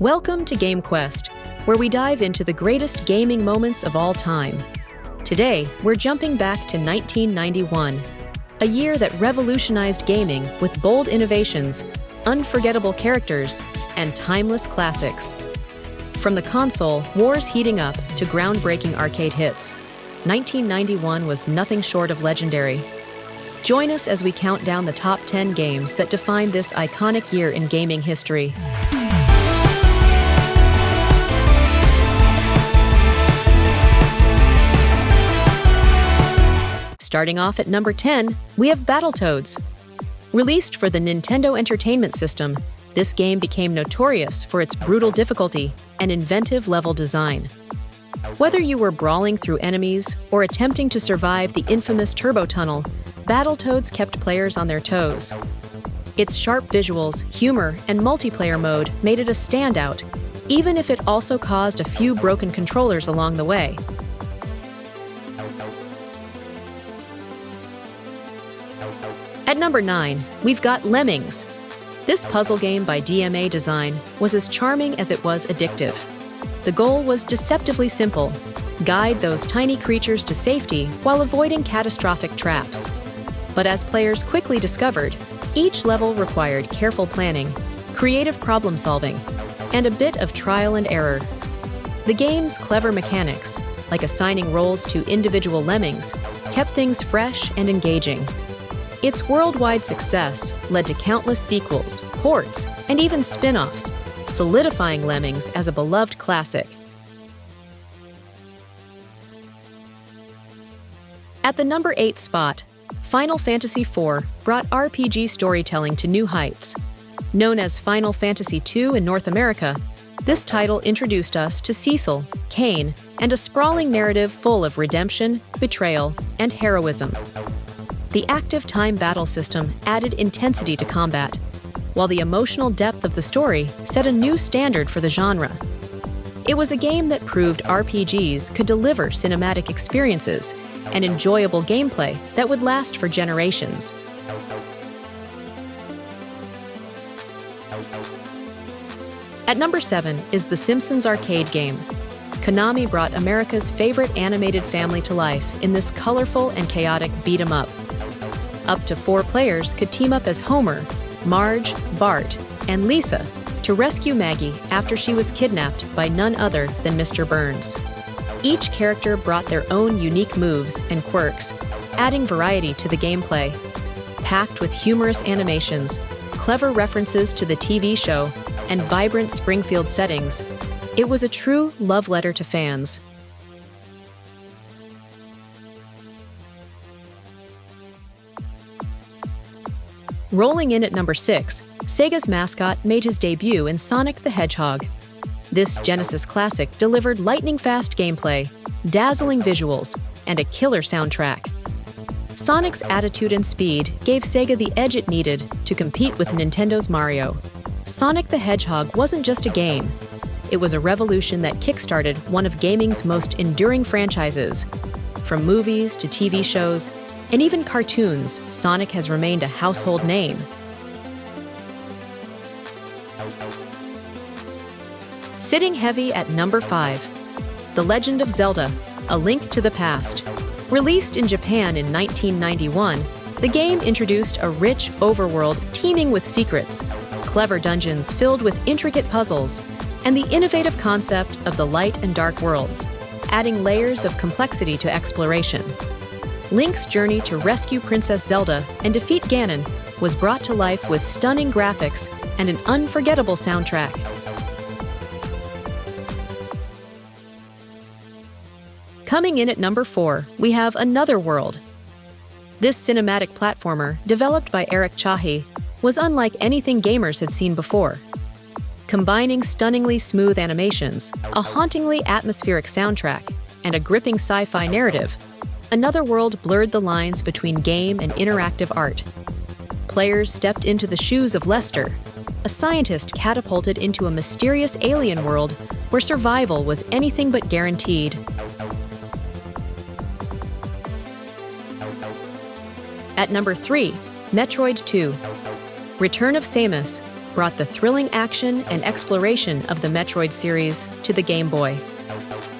Welcome to GameQuest, where we dive into the greatest gaming moments of all time. Today, we're jumping back to 1991, a year that revolutionized gaming with bold innovations, unforgettable characters, and timeless classics. From the console wars heating up to groundbreaking arcade hits, 1991 was nothing short of legendary. Join us as we count down the top 10 games that define this iconic year in gaming history. Starting off at number 10, we have Battletoads. Released for the Nintendo Entertainment System, this game became notorious for its brutal difficulty and inventive level design. Whether you were brawling through enemies or attempting to survive the infamous Turbo Tunnel, Battletoads kept players on their toes. Its sharp visuals, humor, and multiplayer mode made it a standout, even if it also caused a few broken controllers along the way. At number 9, we've got Lemmings. This puzzle game by DMA Design was as charming as it was addictive. The goal was deceptively simple: guide those tiny creatures to safety while avoiding catastrophic traps. But as players quickly discovered, each level required careful planning, creative problem solving, and a bit of trial and error. The game's clever mechanics, like assigning roles to individual lemmings, kept things fresh and engaging. Its worldwide success led to countless sequels, ports, and even spin-offs, solidifying Lemmings as a beloved classic. At the number 8 spot, Final Fantasy IV brought RPG storytelling to new heights. Known as Final Fantasy II in North America, this title introduced us to Cecil, Kain, and a sprawling narrative full of redemption, betrayal, and heroism. The active time battle system added intensity to combat, while the emotional depth of the story set a new standard for the genre. It was a game that proved RPGs could deliver cinematic experiences and enjoyable gameplay that would last for generations. At number 7 is the Simpsons arcade game. Konami brought America's favorite animated family to life in this colorful and chaotic beat-em-up. Up to 4 players could team up as Homer, Marge, Bart, and Lisa to rescue Maggie after she was kidnapped by none other than Mr. Burns. Each character brought their own unique moves and quirks, adding variety to the gameplay. Packed with humorous animations, clever references to the TV show, and vibrant Springfield settings, it was a true love letter to fans. Rolling in at number 6, Sega's mascot made his debut in Sonic the Hedgehog. This Genesis classic delivered lightning-fast gameplay, dazzling visuals, and a killer soundtrack. Sonic's attitude and speed gave Sega the edge it needed to compete with Nintendo's Mario. Sonic the Hedgehog wasn't just a game. It was a revolution that kickstarted one of gaming's most enduring franchises. From movies to TV shows, and even cartoons, Sonic has remained a household name. Sitting heavy at number 5, The Legend of Zelda: A Link to the Past. Released in Japan in 1991, the game introduced a rich overworld teeming with secrets, clever dungeons filled with intricate puzzles, and the innovative concept of the light and dark worlds, adding layers of complexity to exploration. Link's journey to rescue Princess Zelda and defeat Ganon was brought to life with stunning graphics and an unforgettable soundtrack. Coming in at number 4, we have Another World. This cinematic platformer, developed by Eric Chahi, was unlike anything gamers had seen before. Combining stunningly smooth animations, a hauntingly atmospheric soundtrack, and a gripping sci-fi narrative, Another World blurred the lines between game and interactive art. Players stepped into the shoes of Lester, a scientist catapulted into a mysterious alien world where survival was anything but guaranteed. At number 3, Metroid 2. Return of Samus brought the thrilling action and exploration of the Metroid series to the Game Boy.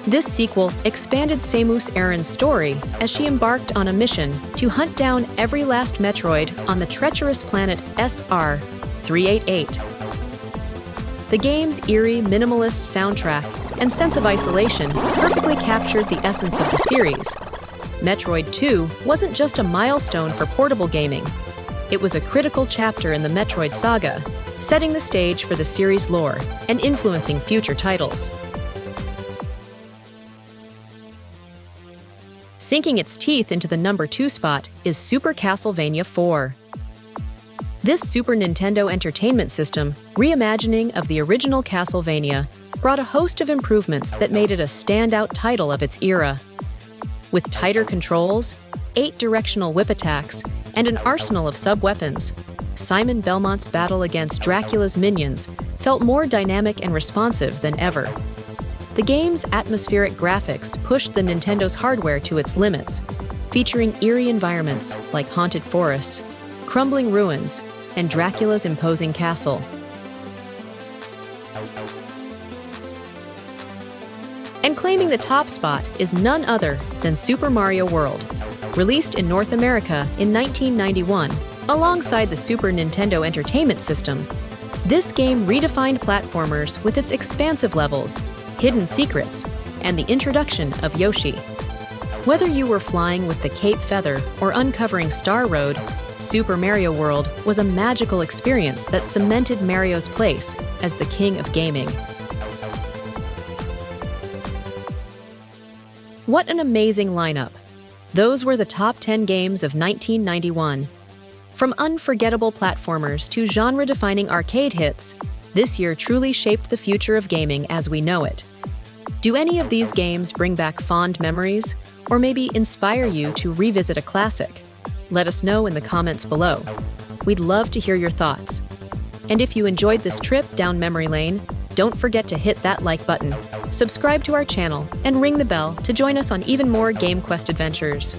This sequel expanded Samus Aran's story as she embarked on a mission to hunt down every last Metroid on the treacherous planet SR-388. The game's eerie, minimalist soundtrack and sense of isolation perfectly captured the essence of the series. Metroid 2 wasn't just a milestone for portable gaming. It was a critical chapter in the Metroid saga, setting the stage for the series' lore and influencing future titles. Sinking its teeth into the number 2 spot is Super Castlevania IV. This Super Nintendo Entertainment System reimagining of the original Castlevania brought a host of improvements that made it a standout title of its era. With tighter controls, 8 directional whip attacks, and an arsenal of sub-weapons, Simon Belmont's battle against Dracula's minions felt more dynamic and responsive than ever. The game's atmospheric graphics pushed the Nintendo's hardware to its limits, featuring eerie environments like haunted forests, crumbling ruins, and Dracula's imposing castle. And claiming the top spot is none other than Super Mario World. Released in North America in 1991, alongside the Super Nintendo Entertainment System, this game redefined platformers with its expansive levels, hidden secrets, and the introduction of Yoshi. Whether you were flying with the Cape Feather or uncovering Star Road, Super Mario World was a magical experience that cemented Mario's place as the king of gaming. What an amazing lineup! Those were the top 10 games of 1991. From unforgettable platformers to genre-defining arcade hits, this year truly shaped the future of gaming as we know it. Do any of these games bring back fond memories, or maybe inspire you to revisit a classic? Let us know in the comments below. We'd love to hear your thoughts. And if you enjoyed this trip down memory lane, don't forget to hit that like button, subscribe to our channel, and ring the bell to join us on even more Game Quest adventures.